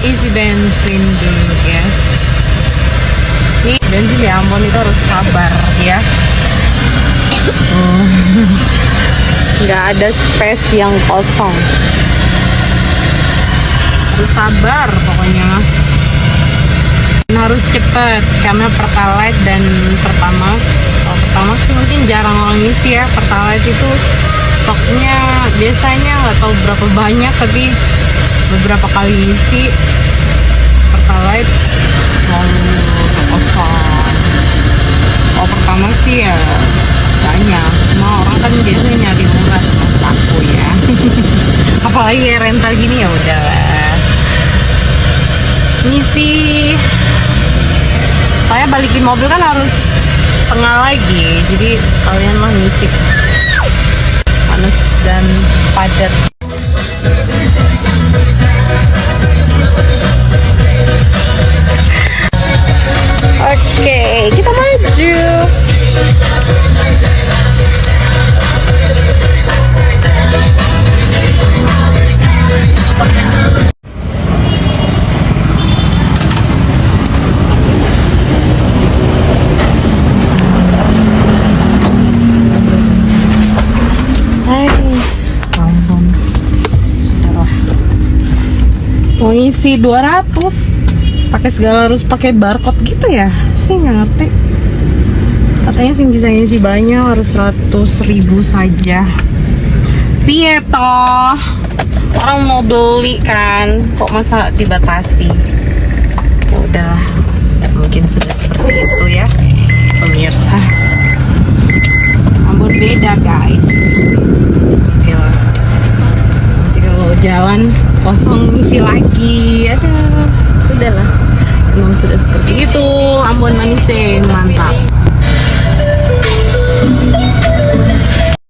isi bensin dulu ya. Ini bensin ya ampun, itu harus sabar ya. Nggak ada space yang kosong, harus sabar pokoknya. Harus cepet karena Pertalite dan Pertamax. Kalau Pertamax mungkin jarang orang isi ya. Pertalite itu stoknya biasanya nggak tahu berapa banyak, tapi beberapa kali isi Pertalite selalu kosong. Kalau Pertamax sih ya banyak, cuma orang kan biasanya nyari murah mas aku ya. Apalagi ya rental gini, ya udahlah ngisi. Saya balikin mobil kan harus setengah lagi, jadi sekalian mah ngisi. Panas dan padat. Oke, kita maju. Mau ngisi 200 pakai segala harus pakai barcode gitu ya, sih nggak ngerti. Katanya sih bisa ngisi banyak harus 100.000 saja. Piye toh, orang mau beli kan, kok masa dibatasi? Udah, mungkin sudah seperti itu ya pemirsa. Namun beda guys. Nanti kalau jalan kosong isi lagi, ada sudahlah, emang sudah seperti itu. Ambon